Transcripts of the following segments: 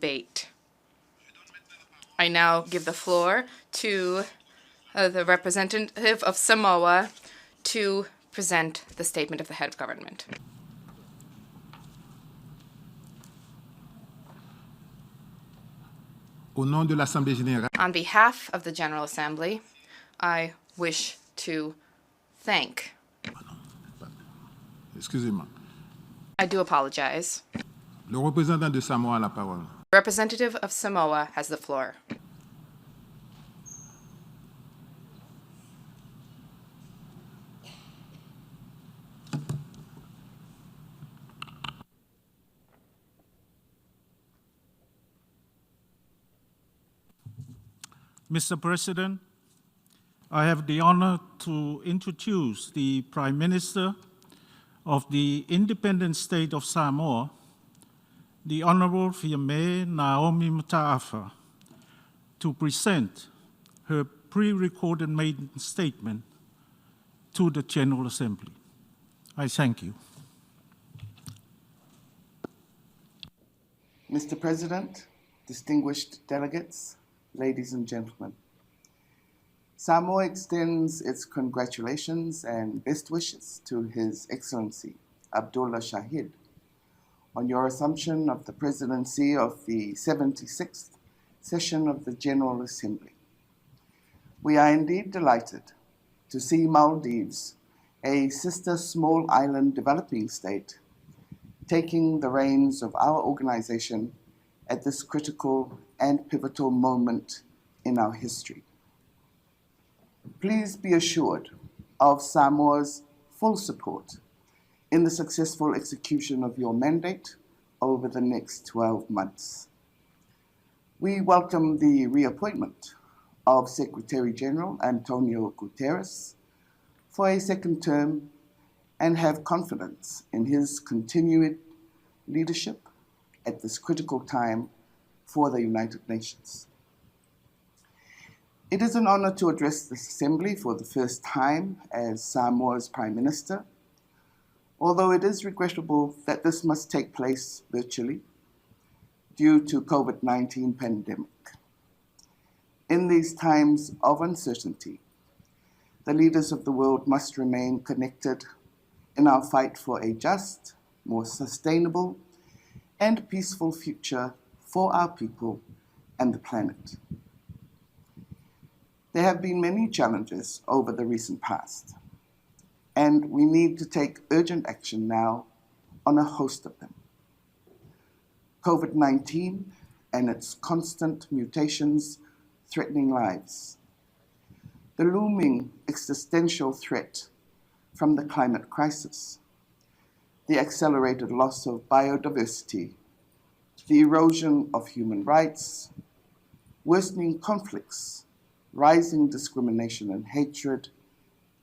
debate. I now give the floor to the representative of Samoa to present the statement of the head of government. Au nom de l'Assemblée générale, On behalf of the General Assembly, I wish to thank. excusez-moi, I do apologize. le représentant de Samoa a la parole. The representative of Samoa has the floor. Mr. President, I have the honor to introduce the Prime Minister of the Independent State of Samoa, the Honorable Fiame Naomi Mataafa, to present her pre-recorded maiden statement to the General Assembly. I thank you. Mr. President, distinguished delegates, ladies and gentlemen, Samoa extends its congratulations and best wishes to His Excellency Abdullah Shahid on your assumption of the presidency of the 76th session of the General Assembly. We are indeed delighted to see Maldives, a sister small island developing state, taking the reins of our organization at this critical and pivotal moment in our history. Please be assured of Samoa's full support in the successful execution of your mandate over the next 12 months. We welcome the reappointment of Secretary General Antonio Guterres for a second term and have confidence in his continued leadership at this critical time for the United Nations. It is an honor to address this Assembly for the first time as Samoa's Prime Minister, although it is regrettable that this must take place virtually due to COVID-19 pandemic. In these times of uncertainty, the leaders of the world must remain connected in our fight for a just, more sustainable, and peaceful future for our people and the planet. There have been many challenges over the recent past, and we need to take urgent action now on a host of them. COVID-19 and its constant mutations threatening lives, the looming existential threat from the climate crisis, the accelerated loss of biodiversity, the erosion of human rights, worsening conflicts, rising discrimination and hatred,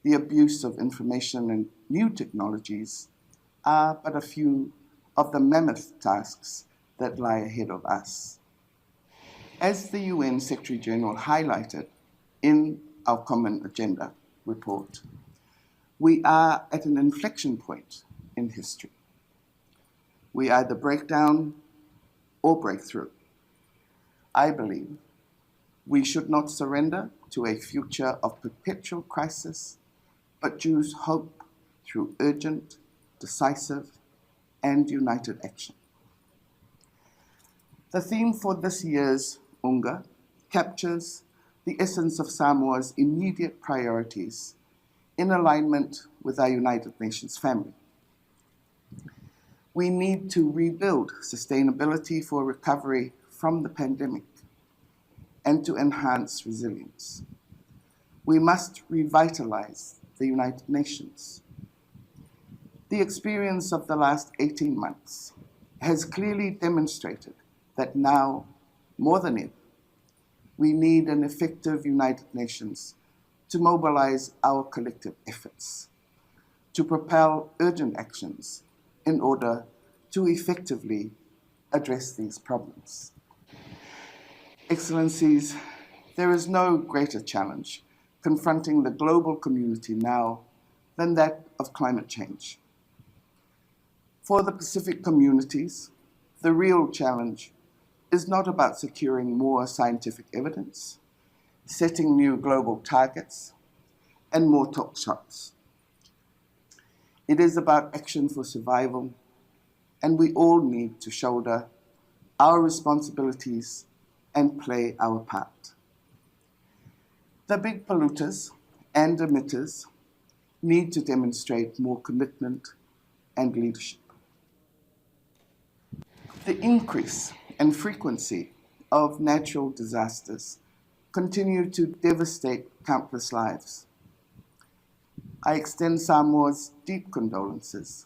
the abuse of information and new technologies are but a few of the mammoth tasks that lie ahead of us. As the UN Secretary General highlighted in our Common Agenda report, we are at an inflection point in history. We either break down or break through. I believe we should not surrender to a future of perpetual crisis, but choose hope through urgent, decisive, and united action. The theme for this year's UNGA captures the essence of Samoa's immediate priorities in alignment with our United Nations family. We need to rebuild sustainability for recovery from the pandemic and to enhance resilience. We must revitalize the United Nations. The experience of the last 18 months has clearly demonstrated that now, more than ever, we need an effective United Nations to mobilize our collective efforts, to propel urgent actions in order to effectively address these problems. Excellencies, there is no greater challenge confronting the global community now than that of climate change. For the Pacific communities, the real challenge is not about securing more scientific evidence, setting new global targets, and more talk shops. It is about action for survival, and we all need to shoulder our responsibilities and play our part. The big polluters and emitters need to demonstrate more commitment and leadership. The increase and frequency of natural disasters continue to devastate countless lives. I extend Samoa's deep condolences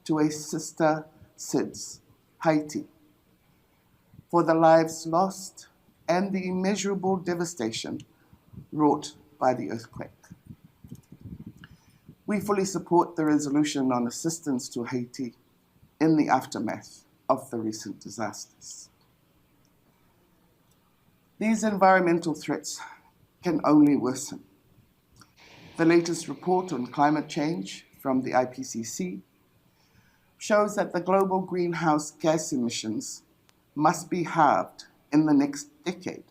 to a sister SIDS, Haiti, for the lives lost and the immeasurable devastation wrought by the earthquake. We fully support the resolution on assistance to Haiti in the aftermath of the recent disasters. These environmental threats can only worsen. The latest report on climate change from the IPCC shows that the global greenhouse gas emissions must be halved in the next decade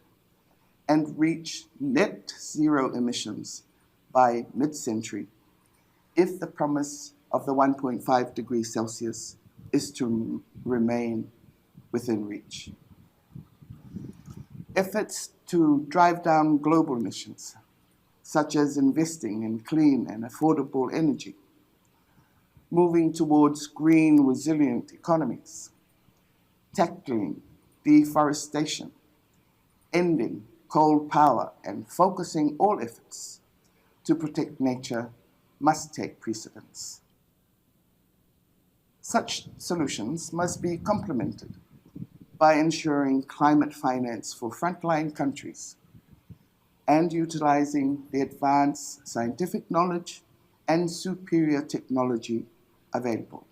and reach net zero emissions by mid-century if the promise of the 1.5 degrees Celsius is to remain within reach. Efforts to drive down global emissions, such as investing in clean and affordable energy, moving towards green, resilient economies, tackling deforestation, ending coal power, and focusing all efforts to protect nature must take precedence. Such solutions must be complemented by ensuring climate finance for frontline countries and utilizing the advanced scientific knowledge and superior technology available.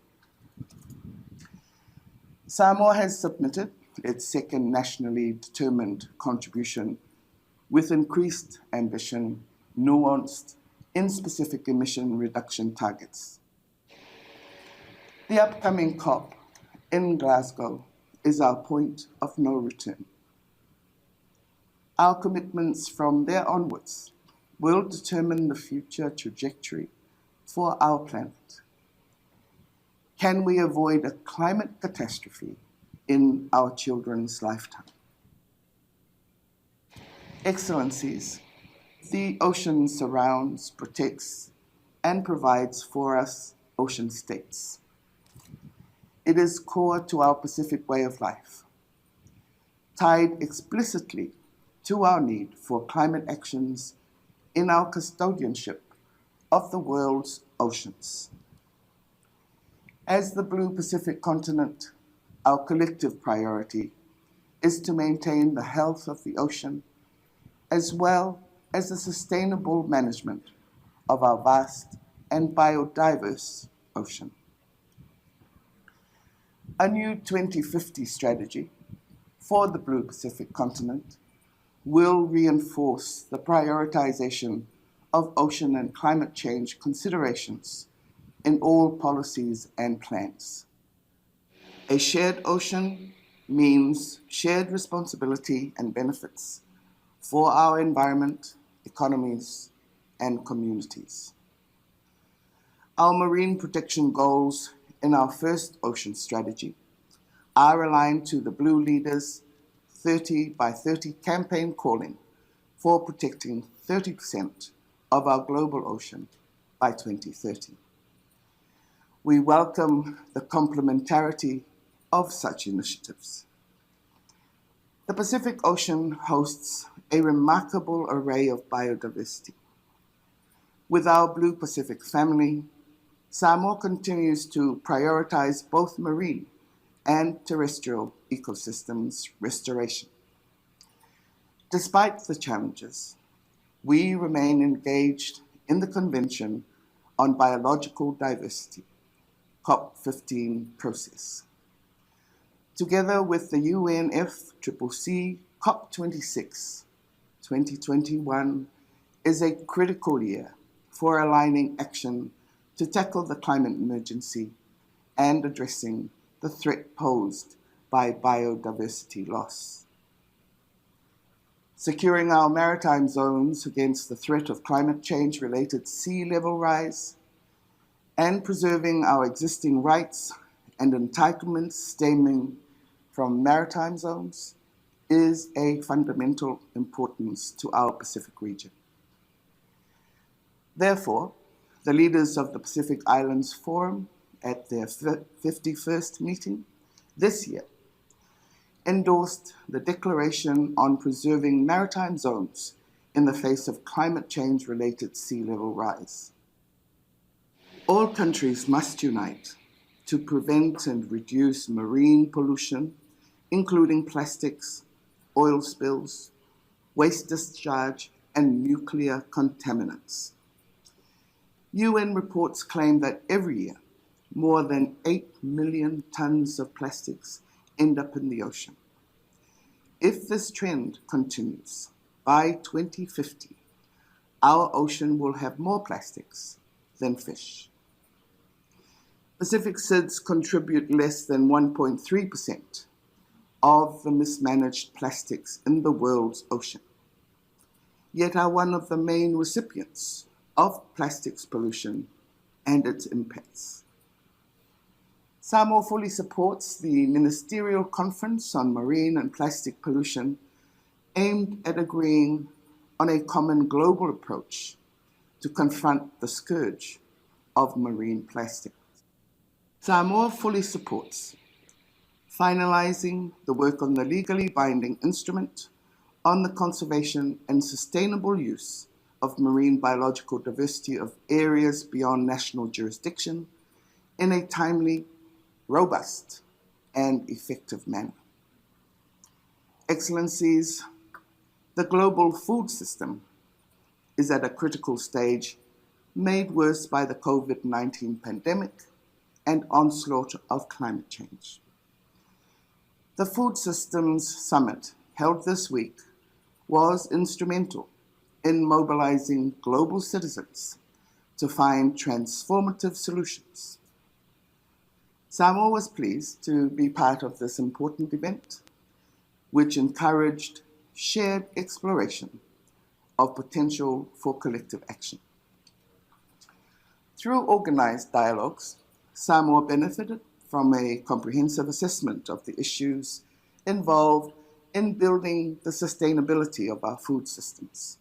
Samoa has submitted its second nationally determined contribution with increased ambition, nuanced in specific emission reduction targets. The upcoming COP in Glasgow is our point of no return. Our commitments from there onwards will determine the future trajectory for our planet. Can we avoid a climate catastrophe in our children's lifetime? Excellencies, the ocean surrounds, protects, and provides for us ocean states. It is core to our Pacific way of life, tied explicitly to our need for climate actions in our custodianship of the world's oceans. As the Blue Pacific continent, our collective priority is to maintain the health of the ocean as well as the sustainable management of our vast and biodiverse ocean. A new 2050 strategy for the Blue Pacific continent will reinforce the prioritization of ocean and climate change considerations in all policies and plans. A shared ocean means shared responsibility and benefits for our environment, economies, and communities. Our marine protection goals in our first ocean strategy are aligned to the Blue Leaders 30 by 30 campaign calling for protecting 30% of our global ocean by 2030. We welcome the complementarity of such initiatives. The Pacific Ocean hosts a remarkable array of biodiversity. With our Blue Pacific family, Samoa continues to prioritize both marine and terrestrial ecosystems restoration. Despite the challenges, we remain engaged in the Convention on Biological Diversity, COP15 process. Together with the UNFCCC, COP26 2021 is a critical year for aligning action to tackle the climate emergency and addressing the threat posed by biodiversity loss. Securing our maritime zones against the threat of climate change-related sea level rise, and preserving our existing rights and entitlements stemming from maritime zones is a fundamental importance to our Pacific region. Therefore, the leaders of the Pacific Islands Forum at their 51st meeting this year endorsed the Declaration on Preserving Maritime Zones in the face of climate change-related sea level rise. All countries must unite to prevent and reduce marine pollution, including plastics, oil spills, waste discharge, and nuclear contaminants. UN reports claim that every year, more than 8 million tons of plastics end up in the ocean. If this trend continues, by 2050, our ocean will have more plastics than fish. Pacific SIDS contribute less than 1.3% of the mismanaged plastics in the world's ocean, yet are one of the main recipients of plastics pollution and its impacts. Samoa fully supports the Ministerial Conference on Marine and Plastic Pollution aimed at agreeing on a common global approach to confront the scourge of marine plastic. Samoa fully supports finalizing the work on the legally binding instrument on the conservation and sustainable use of marine biological diversity of areas beyond national jurisdiction in a timely, robust, and effective manner. Excellencies, the global food system is at a critical stage, made worse by the COVID-19 pandemic and onslaught of climate change. The Food Systems Summit held this week was instrumental in mobilizing global citizens to find transformative solutions. Samoa was pleased to be part of this important event, which encouraged shared exploration of potential for collective action. Through organized dialogues, Samoa benefited from a comprehensive assessment of the issues involved in building the sustainability of our food systems.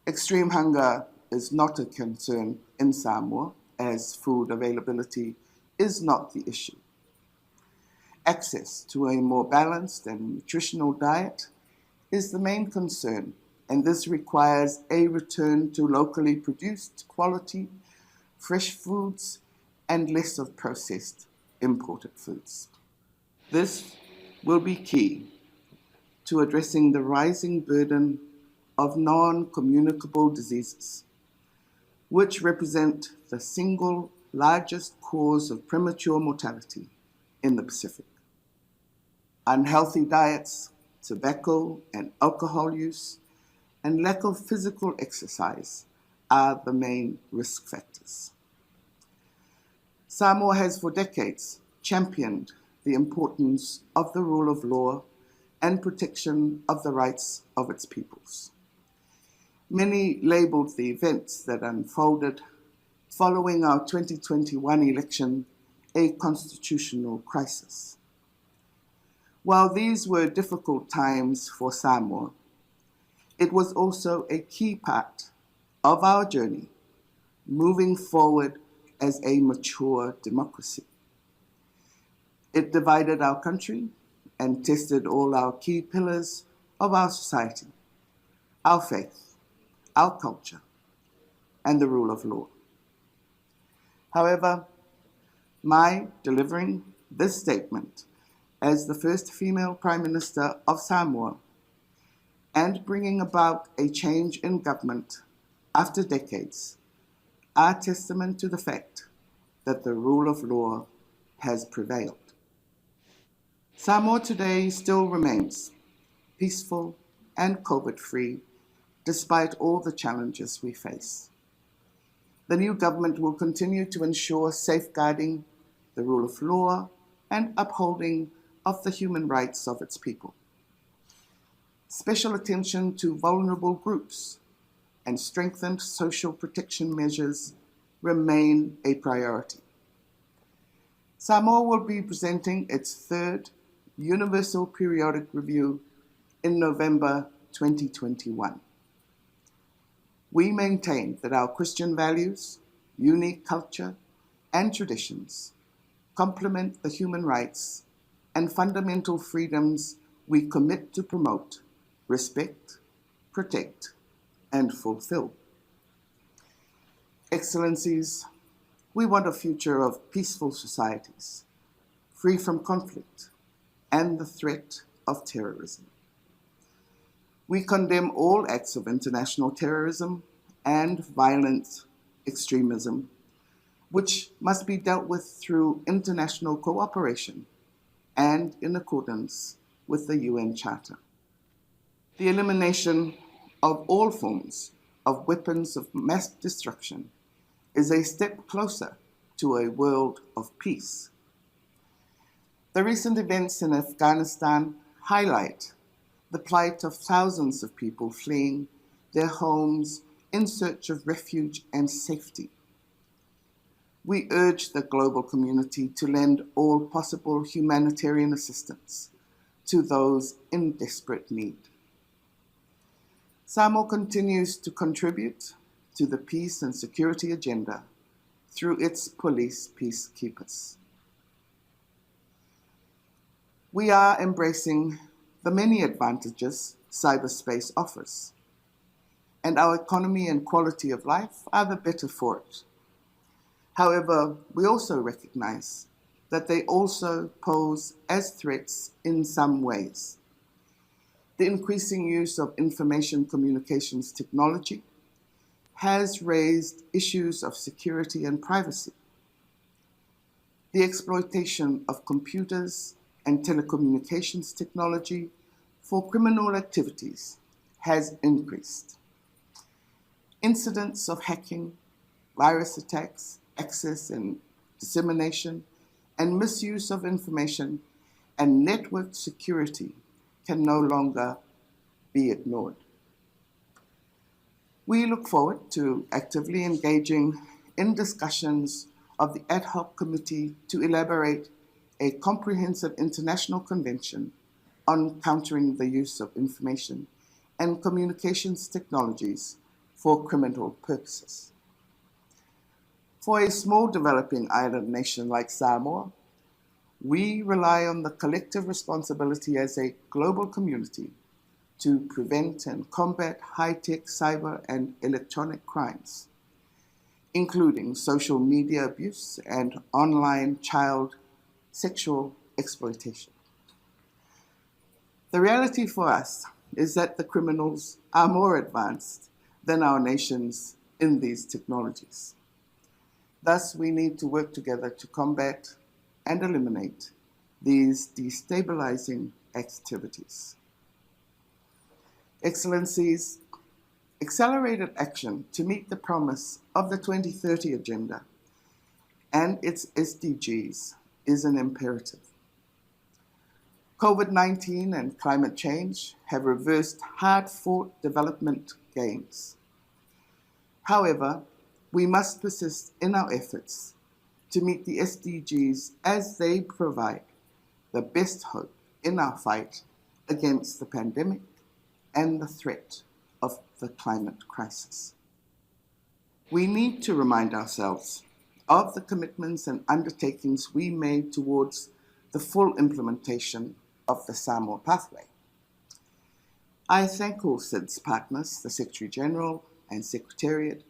Extreme hunger is not a concern in Samoa, as food availability is not the issue. Access to a more balanced and nutritional diet is the main concern, and this requires a return to locally produced quality, fresh foods, and less of processed imported foods. This will be key to addressing the rising burden of non-communicable diseases, which represent the single largest cause of premature mortality in the Pacific. Unhealthy diets, tobacco and alcohol use, and lack of physical exercise are the main risk factors. Samoa has for decades championed the importance of the rule of law and protection of the rights of its peoples. Many labeled the events that unfolded following our 2021 election a constitutional crisis. While these were difficult times for Samoa, it was also a key part of our journey moving forward as a mature democracy. It divided our country and tested all our key pillars of our society, our faith, our culture, and the rule of law. However, my delivering this statement as the first female Prime Minister of Samoa and bringing about a change in government after decades are testament to the fact that the rule of law has prevailed. Samoa today still remains peaceful and COVID-free despite all the challenges we face. The new government will continue to ensure safeguarding the rule of law and upholding of the human rights of its people. Special attention to vulnerable groups and strengthened social protection measures remain a priority. Samoa will be presenting its third Universal Periodic Review in November 2021. We maintain that our Christian values, unique culture, and traditions complement the human rights and fundamental freedoms we commit to promote, respect, protect, and fulfill. Excellencies, we want a future of peaceful societies, free from conflict and the threat of terrorism. We condemn all acts of international terrorism and violent extremism, which must be dealt with through international cooperation and in accordance with the UN Charter. The elimination of all forms of weapons of mass destruction is a step closer to a world of peace. The recent events in Afghanistan highlight the plight of thousands of people fleeing their homes in search of refuge and safety. We urge the global community to lend all possible humanitarian assistance to those in desperate need. Samoa continues to contribute to the peace and security agenda through its police peacekeepers. We are embracing the many advantages cyberspace offers, and our economy and quality of life are the better for it. However, we also recognize that they also pose as threats in some ways. The increasing use of information communications technology has raised issues of security and privacy. The exploitation of computers and telecommunications technology for criminal activities has increased. Incidents of hacking, virus attacks, access and dissemination, and misuse of information and network security can no longer be ignored. We look forward to actively engaging in discussions of the ad hoc committee to elaborate a comprehensive international convention on countering the use of information and communications technologies for criminal purposes. For a small developing island nation like Samoa, we rely on the collective responsibility as a global community to prevent and combat high-tech cyber and electronic crimes, including social media abuse and online child sexual exploitation. The reality for us is that the criminals are more advanced than our nations in these technologies. Thus, we need to work together to combat and eliminate these destabilizing activities. Excellencies, accelerated action to meet the promise of the 2030 Agenda and its SDGs is an imperative. COVID-19 and climate change have reversed hard-fought development gains. However, we must persist in our efforts to meet the SDGs as they provide the best hope in our fight against the pandemic and the threat of the climate crisis. We need to remind ourselves of the commitments and undertakings we made towards the full implementation of the Samoa pathway. I thank all SIDS partners, the Secretary General and Secretariat,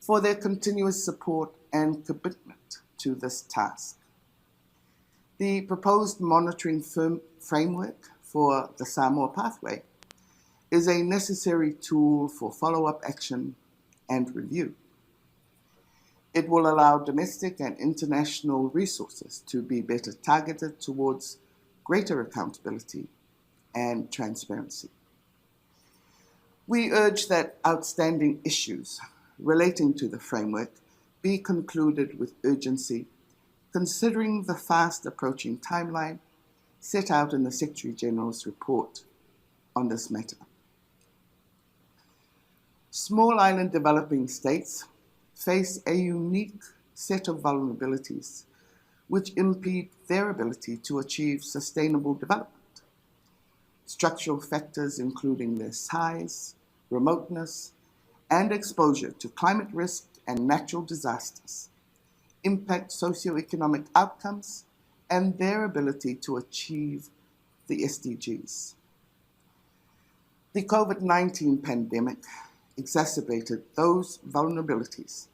for their continuous support and commitment to this task. The proposed monitoring framework for the Samoa pathway is a necessary tool for follow-up action and review. It will allow domestic and international resources to be better targeted towards greater accountability and transparency. We urge that outstanding issues relating to the framework be concluded with urgency, considering the fast approaching timeline set out in the Secretary General's report on this matter. Small island developing states face a unique set of vulnerabilities which impede their ability to achieve sustainable development. Structural factors including their size, remoteness, and exposure to climate risk and natural disasters impact socioeconomic outcomes and their ability to achieve the SDGs. The COVID-19 pandemic exacerbated those vulnerabilities,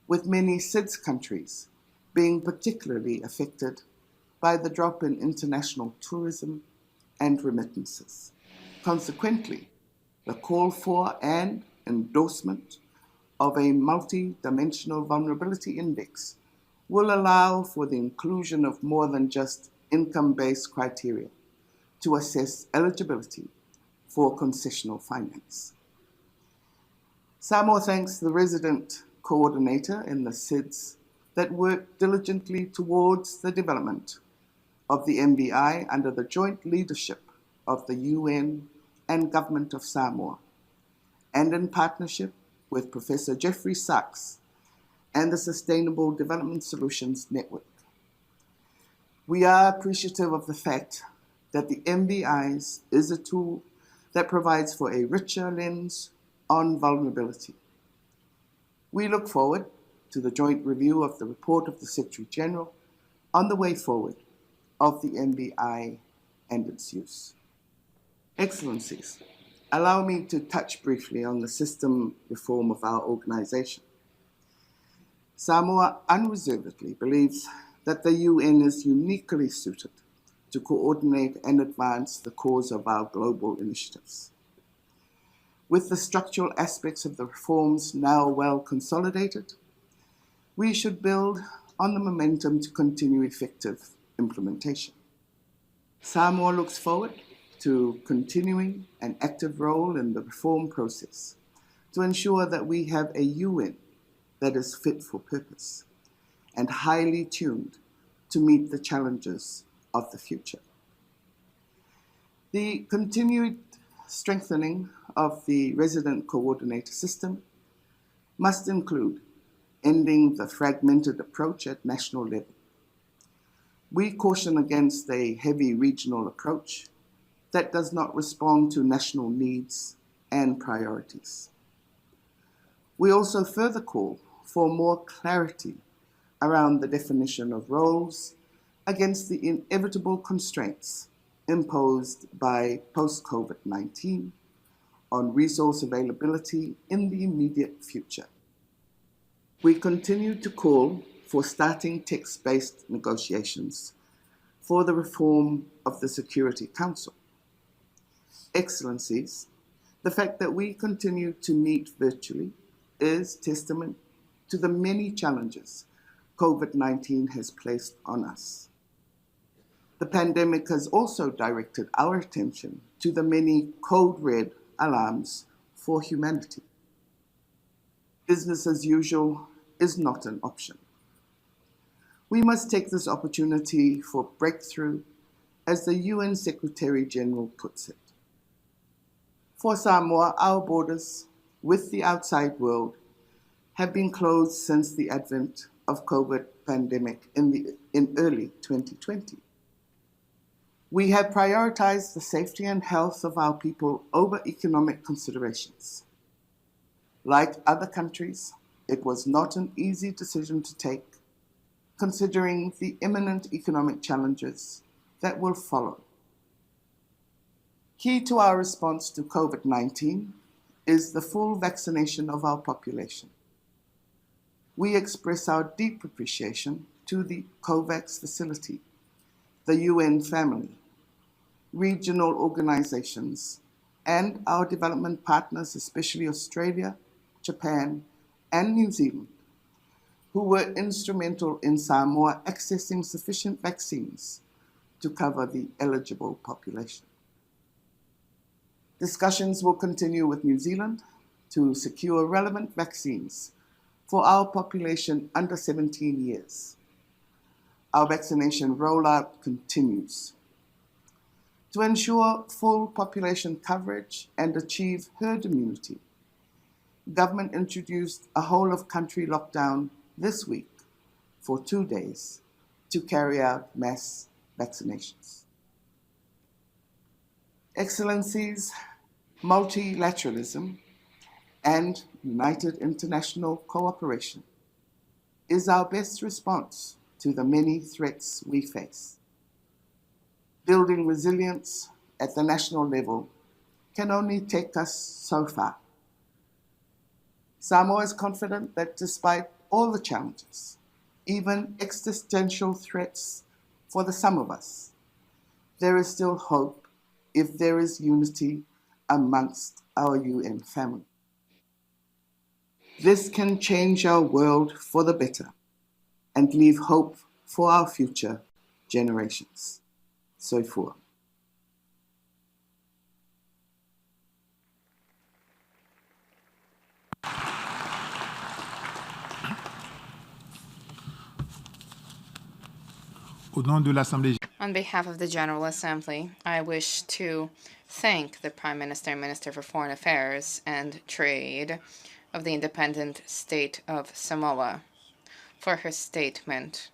with many SIDS countries being particularly affected by the drop in international tourism and remittances. Consequently, the call for and endorsement of a multi-dimensional vulnerability index will allow for the inclusion of more than just income-based criteria to assess eligibility for concessional finance. Samoa thanks the resident coordinator in the SIDS that worked diligently towards the development of the MBI under the joint leadership of the UN and Government of Samoa, and in partnership with Professor Jeffrey Sachs and the Sustainable Development Solutions Network. We are appreciative of the fact that the MBIs is a tool that provides for a richer lens on vulnerability. We look forward to the joint review of the report of the Secretary General on the way forward of the MBI and its use. Excellencies, allow me to touch briefly on the system reform of our organization. Samoa unreservedly believes that the UN is uniquely suited to coordinate and advance the cause of our global initiatives. With the structural aspects of the reforms now well consolidated, we should build on the momentum to continue effective implementation. Samoa looks forward to continuing an active role in the reform process to ensure that we have a UN that is fit for purpose and highly tuned to meet the challenges of the future. The continued strengthening of the resident coordinator system must include ending the fragmented approach at national level. We caution against a heavy regional approach that does not respond to national needs and priorities. We also further call for more clarity around the definition of roles against the inevitable constraints imposed by post-COVID-19 on resource availability in the immediate future. We continue to call for starting text-based negotiations for the reform of the Security Council. Excellencies, the fact that we continue to meet virtually is testament to the many challenges COVID-19 has placed on us. The pandemic has also directed our attention to the many code red alarms for humanity. Business as usual is not an option. We must take this opportunity for breakthrough, as the UN Secretary General puts it. For Samoa, our borders with the outside world have been closed since the advent of COVID pandemic in early 2020. We have prioritized the safety and health of our people over economic considerations. Like other countries, it was not an easy decision to take, considering the imminent economic challenges that will follow. Key to our response to COVID-19 is the full vaccination of our population. We express our deep appreciation to the COVAX facility, the UN family, regional organizations, and our development partners, especially Australia, Japan, and New Zealand, who were instrumental in Samoa accessing sufficient vaccines to cover the eligible population. Discussions will continue with New Zealand to secure relevant vaccines for our population under 17 years. Our vaccination rollout continues. To ensure full population coverage and achieve herd immunity, government introduced a whole-of-country lockdown this week for 2 days to carry out mass vaccinations. Excellencies, multilateralism and united international cooperation is our best response to the many threats we face. Building resilience at the national level can only take us so far. Samoa is confident that despite all the challenges, even existential threats for the some of us, there is still hope if there is unity amongst our UN family. This can change our world for the better and leave hope for our future generations. Soifua. Au nom de l'Assemblée On behalf of the General Assembly, I wish to thank the Prime Minister and Minister for Foreign Affairs and Trade of the independent state of Samoa for her statement